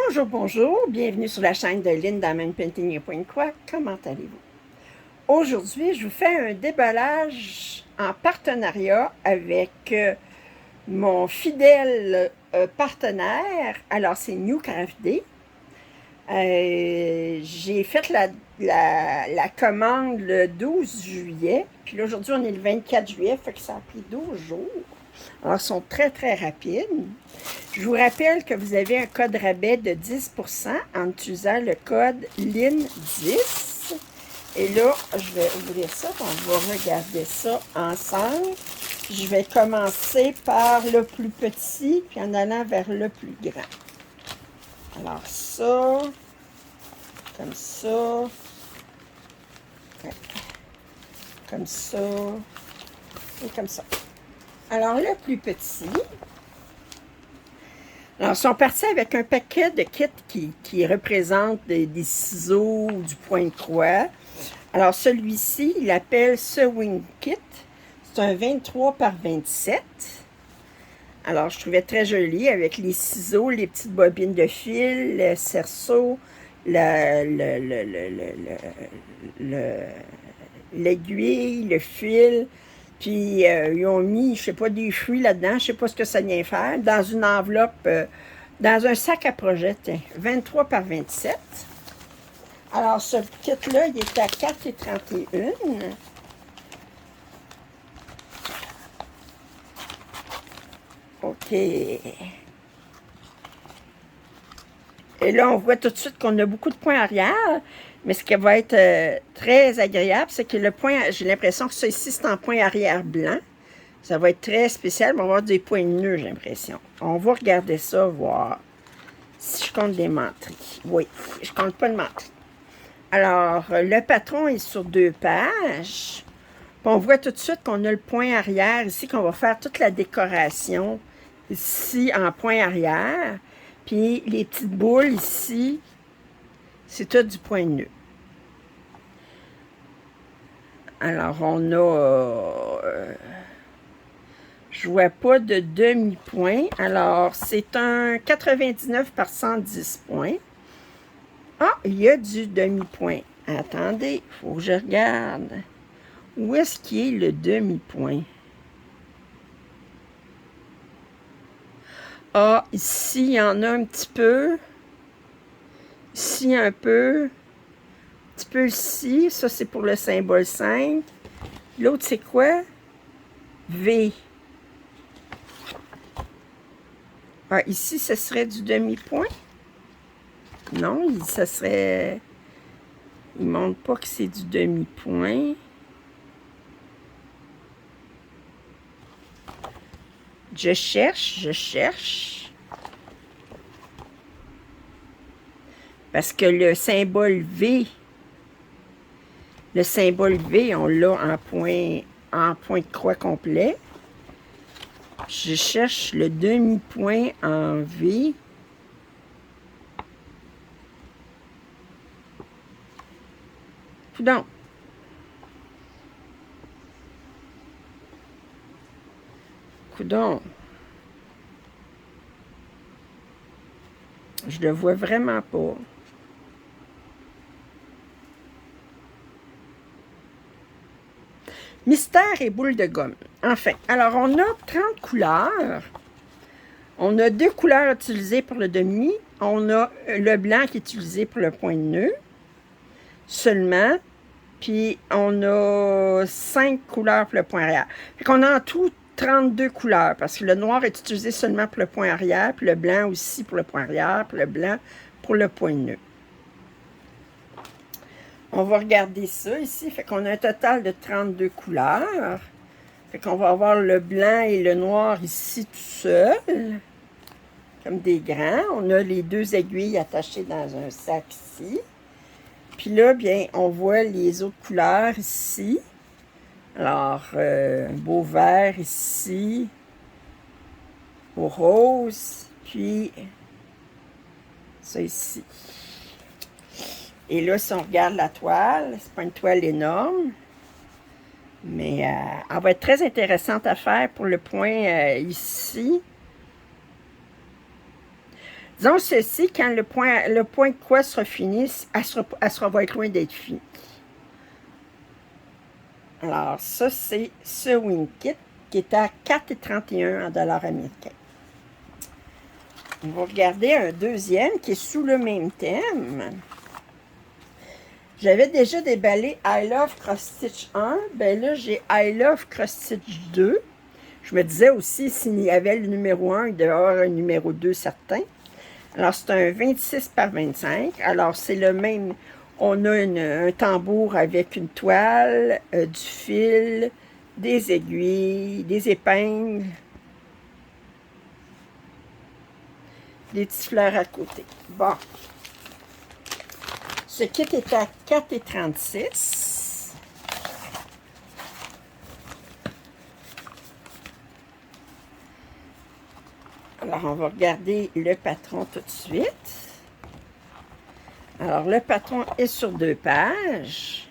Bonjour, bonjour, bienvenue sur la chaîne de Lynn Diamond Painting et Point Quoi. Comment allez-vous? Aujourd'hui, je vous fais un déballage en partenariat avec mon fidèle partenaire. Alors, c'est New Craft Day. J'ai fait la commande le 12 juillet. Puis là, aujourd'hui, on est le 24 juillet, fait que ça a pris 12 jours. Alors, ils sont très, très rapides. Je vous rappelle que vous avez un code rabais de 10% en utilisant le code LIN10. Et là, je vais ouvrir ça, on va regarder ça ensemble. Je vais commencer par le plus petit, puis en allant vers le plus grand. Alors ça, comme ça, comme ça, et comme ça. Alors le plus petit, alors, ils sont partis avec un paquet de kits qui représentent des ciseaux ou du point de croix. Alors, celui-ci, il appelle Sewing Kit. C'est un 23 par 27. Alors, je trouvais très joli avec les ciseaux, les petites bobines de fil, le cerceau, l'aiguille, le fil. Puis, ils ont mis, je sais pas, des fruits là-dedans. Je sais pas ce que ça vient faire. Dans une enveloppe, dans un sac à projet, 23 par 27. Alors, ce kit-là, il est à 4,31 $. OK. Et là, on voit tout de suite qu'on a beaucoup de points arrière. Mais ce qui va être très agréable, c'est que le point, j'ai l'impression que ça ici, c'est en point arrière blanc. Ça va être très spécial. On va avoir des points nœuds, j'ai l'impression. On va regarder ça, voir si je compte des menteries. Oui, je compte pas de menteries. Alors, le patron est sur 2 pages. Puis on voit tout de suite qu'on a le point arrière ici, qu'on va faire toute la décoration ici en point arrière. Puis les petites boules ici, c'est tout du point nœud. Alors, on a... je vois pas de demi-point. Alors, c'est un 99 par 110 points. Ah, il y a du demi-point. Attendez, il faut que je regarde. Où est-ce qu'il est le demi-point? Ah, ici, il y en a un petit peu. Ici, un peu. Un petit peu ici. Ça, c'est pour le symbole 5. L'autre, c'est quoi? V. Ah, ici, ce serait du demi-point? Non, ça serait... Il ne montre pas que c'est du demi-point. Je cherche. Parce que le symbole V, on l'a en point de croix complet. Je cherche le demi-point en V. Coudonc. Je le vois vraiment pas. Mystère et boule de gomme. Enfin, alors on a 30 couleurs. On a 2 couleurs utilisées pour le demi. On a le blanc qui est utilisé pour le point de nœud. Seulement. Puis on a 5 couleurs pour le point arrière. Fait qu'on a en tout 32 couleurs, parce que le noir est utilisé seulement pour le point arrière, puis le blanc aussi pour le point arrière, puis le blanc pour le point de nœud. On va regarder ça ici, fait qu'on a un total de 32 couleurs. Fait qu'on va avoir le blanc et le noir ici tout seul, comme des grands. On a les 2 aiguilles attachées dans un sac ici. Puis là, bien, on voit les autres couleurs ici. Alors, un beau vert ici, au rose, puis ça ici. Et là, si on regarde la toile, c'est pas une toile énorme, mais elle va être très intéressante à faire pour le point ici. Disons ceci, quand le point de croix sera fini, va être loin d'être finie. Alors, ça, c'est ce Wing Kit qui est à 4,31 en dollars américains. On va regarder un deuxième qui est sous le même thème. J'avais déjà déballé I Love Cross Stitch 1. Ben là, j'ai I Love Cross Stitch 2. Je me disais aussi, s'il y avait le numéro 1, il devait y avoir un numéro 2 certain. Alors, c'est un 26 par 25. Alors, c'est le même. On a un tambour avec une toile, du fil, des aiguilles, des épingles, des petites fleurs à côté. Bon. Ce kit est à 4,36. Alors, on va regarder le patron tout de suite. Alors, le patron est sur 2 pages.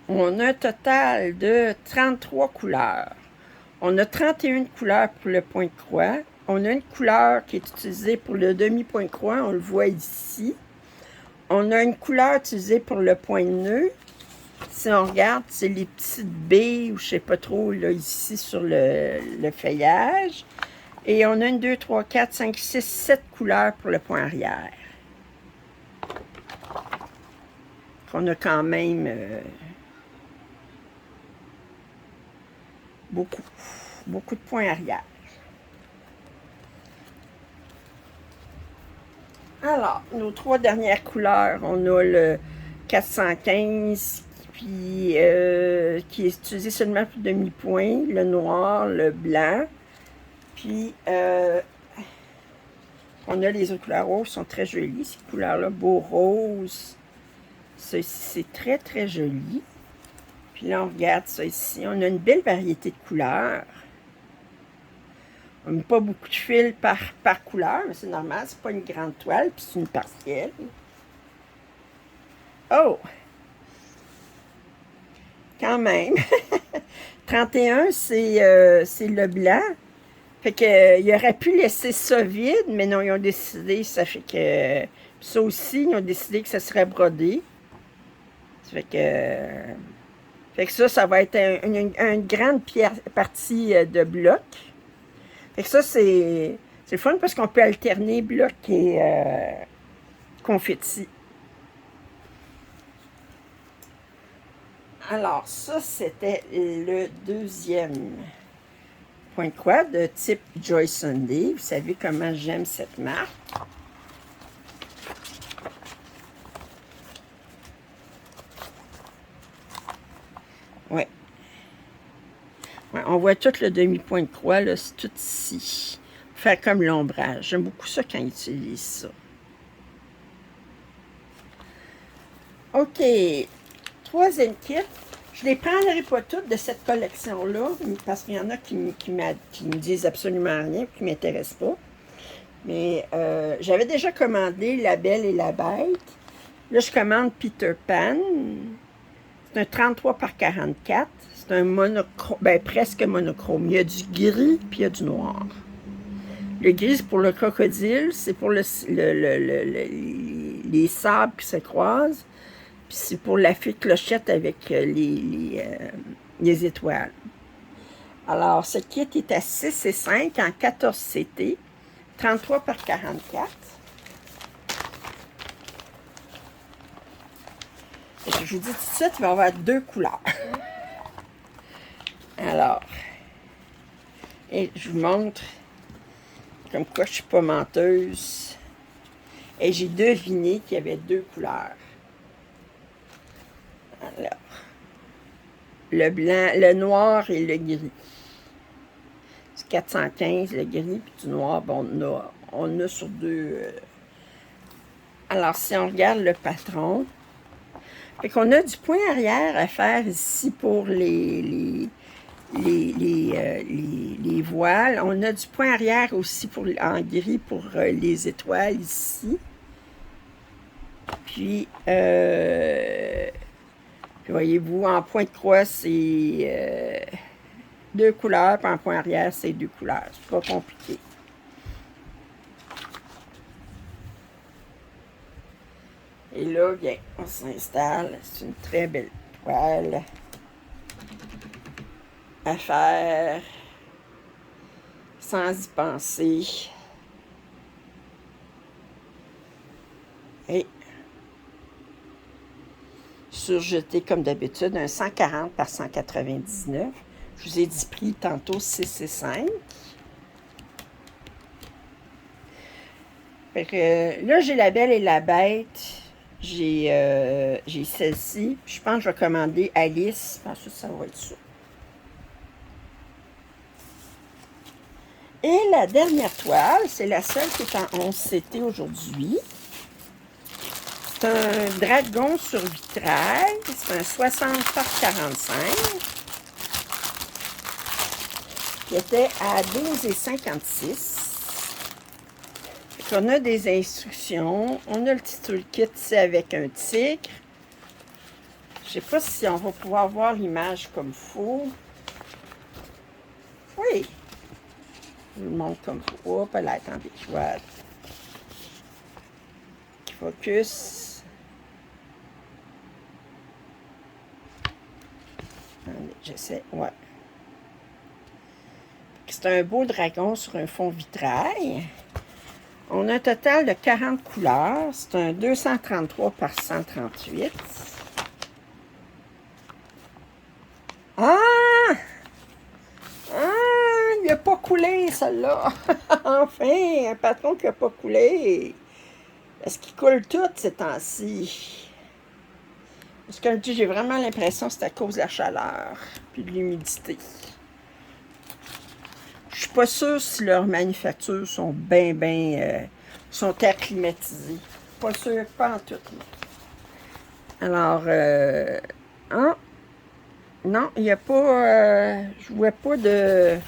On a un total de 33 couleurs. On a 31 couleurs pour le point de croix. On a une couleur qui est utilisée pour le demi-point de croix, on le voit ici. On a une couleur utilisée pour le point de nœud. Si on regarde, c'est les petites baies, ou je ne sais pas trop, là, ici sur le feuillage. Et on a une, 2, 3, 4, 5, 6, 7 couleurs pour le point arrière. On a quand même beaucoup de points arrière. Alors, nos 3 dernières couleurs, on a le 415 puis, qui est utilisé seulement pour demi-point, le noir, le blanc, puis on a les autres couleurs roses, sont très jolies, ces couleurs-là, beau rose, ça ici, c'est très très joli. Puis là, on regarde ça ici, on a une belle variété de couleurs. On n'a pas beaucoup de fils par couleur, mais c'est normal, c'est pas une grande toile, puis c'est une partielle. Oh! Quand même. 31, c'est le blanc. Fait que, il aurait pu laisser ça vide, mais non, ils ont décidé, ça fait que... Ça aussi, ils ont décidé que ça serait brodé. Ça fait que ça va être une grande partie de bloc. Fait que ça, c'est le fun parce qu'on peut alterner bloc et confetti. Alors, ça, c'était le deuxième point de croix de type Joy Sunday. Vous savez comment j'aime cette marque. Ouais. Ouais, on voit tout le demi-point de croix, là, c'est tout ici. Faire comme l'ombrage. J'aime beaucoup ça quand ils utilisent ça. OK. Troisième kit. Je ne les prendrai pas toutes de cette collection-là, parce qu'il y en a qui me disent absolument rien, qui ne m'intéressent pas. Mais j'avais déjà commandé La Belle et la Bête. Là, je commande Peter Pan. C'est un 33 par 44. C'est un monochrome, ben presque monochrome. Il y a du gris, puis il y a du noir. Le gris, c'est pour le crocodile, c'est pour les sables qui se croisent. Puis c'est pour la fée clochette avec les étoiles. Alors, ce kit est à 6 et 5 en 14 CT, 33 par 44. Et je vous dis tout de suite, il va y avoir 2 couleurs. Alors, et je vous montre comme quoi je ne suis pas menteuse. Et j'ai deviné qu'il y avait 2 couleurs. Alors, le blanc, le noir et le gris. C'est 415, le gris, puis du noir, bon, on a sur 2. Alors, si on regarde le patron, fait qu'on a du point arrière à faire ici pour les voiles. On a du point arrière aussi en gris pour les étoiles ici. Puis, voyez-vous, en point de croix, c'est 2 couleurs, puis en point arrière, c'est 2 couleurs. C'est pas compliqué. Et là, bien, on s'installe. C'est une très belle toile à faire sans y penser. Et surjeté comme d'habitude, un 140 par 199. Je vous ai dit prix tantôt 6 et 5. Fait que, là, j'ai la Belle et la Bête. J'ai celle-ci. Je pense que je vais commander Alice. Je pense que ça va être ça. Et la dernière toile, c'est la seule qui est en 11 CT aujourd'hui. C'est un dragon sur vitrail. C'est un 60 par 45. Qui était à 12,56. On a des instructions. On a le petit toolkit ici avec un tigre. Je sais pas si on va pouvoir voir l'image comme il faut. Oui. Je vous le montre comme il faut. Hop là, attendez, je vois. Focus. Attendez, j'essaie. Ouais. C'est un beau dragon sur un fond vitrail. On a un total de 40 couleurs. C'est un 233 par 138. Ah! Ah! Il n'a pas coulé, celle-là. Enfin, un patron qui n'a pas coulé. Est-ce qu'il coule tout ces temps-ci? Parce que j'ai vraiment l'impression que c'est à cause de la chaleur puis de l'humidité. Je suis pas sûre si leurs manufactures sont sont air climatisées. Pas sûre, pas en tout. Alors, hein? Non, il n'y a pas, je vois pas de...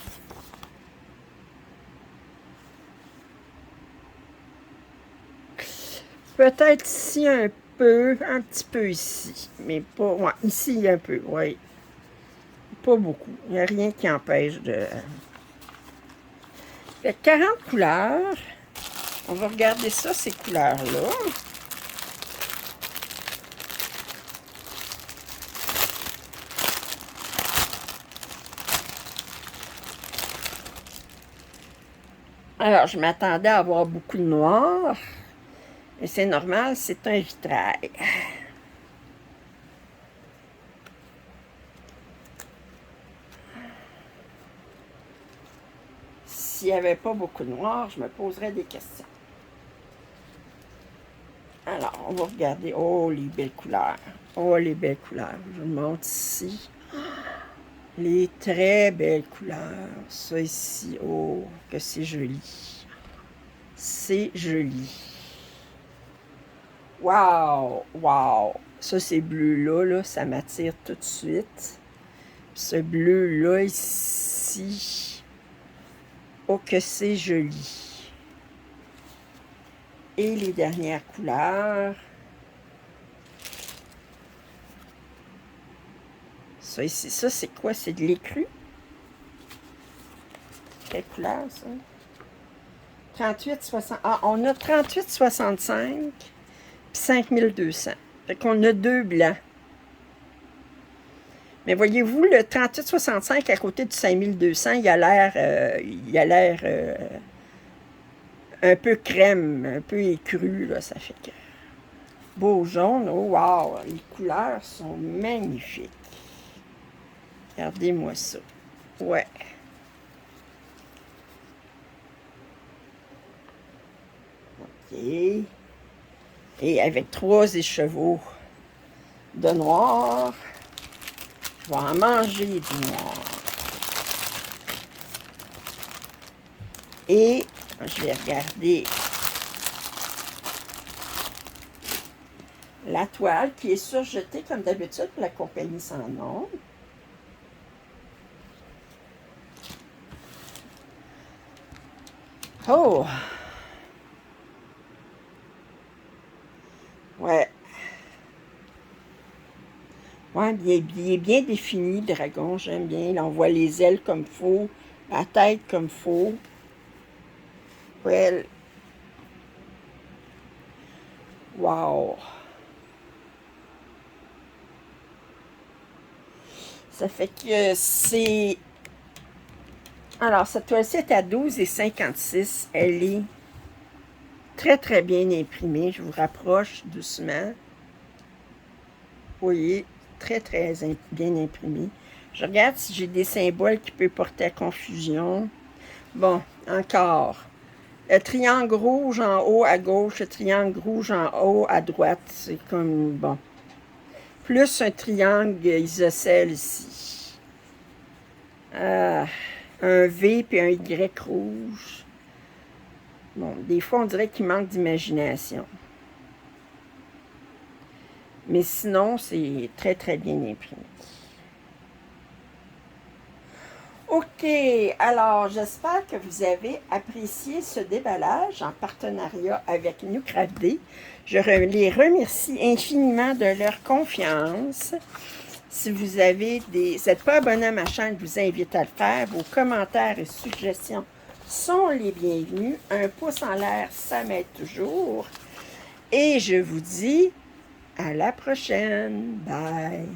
Peut-être ici un petit peu ici, mais pas, ouais, ici un peu, oui. Pas beaucoup, il n'y a rien qui empêche de... Fait 40 couleurs, on va regarder ça, ces couleurs-là. Alors, je m'attendais à avoir beaucoup de noir. Et c'est normal, c'est un vitrail. S'il n'y avait pas beaucoup de noir, je me poserais des questions. Alors, on va regarder. Oh, les belles couleurs. Oh, les belles couleurs. Je vous montre ici. Les très belles couleurs. Ça ici, oh, que c'est joli. C'est joli. Wow! Wow! Ça, ces bleus-là, là, ça m'attire tout de suite. Ce bleu-là, ici. Oh, que c'est joli. Et les dernières couleurs. Ça ici, ça, c'est quoi? C'est de l'écru? Quelle couleur, ça? 38,60. Ah, on a 38,65 puis 5200. Fait qu'on a 2 blancs. Mais voyez-vous, le 38,65 à côté du 5200, il a l'air un peu crème, un peu écru, là, ça fait que... Beau jaune, oh wow, les couleurs sont magnifiques. Regardez-moi ça. Ouais. OK. Et avec 3 écheveaux de noir, je vais en manger du noir. Et je vais regarder la toile qui est surjetée comme d'habitude pour la compagnie sans nom. Oh! Ouais. Ouais, Ouais, il est bien défini, le dragon, j'aime bien. Là, on voit les ailes comme faut, la tête comme faut. Ouais, wow! Ça fait que c'est... Alors, cette toile-ci est à 12,56. Elle est très, très bien imprimée. Je vous rapproche doucement. Vous voyez, très, très bien imprimée. Je regarde si j'ai des symboles qui peuvent porter à confusion. Bon, encore. Le triangle rouge en haut à gauche, le triangle rouge en haut à droite. C'est comme, bon. Plus un triangle isocèle ici. Un V puis un Y rouge. Bon, des fois, on dirait qu'il manque d'imagination. Mais sinon, c'est très, très bien imprimé. OK, alors j'espère que vous avez apprécié ce déballage en partenariat avec New Craft Day. Je les remercie infiniment de leur confiance. Si vous n'êtes pas abonné à ma chaîne, je vous invite à le faire. Vos commentaires et suggestions sont les bienvenus. Un pouce en l'air, ça m'aide toujours. Et je vous dis à la prochaine. Bye!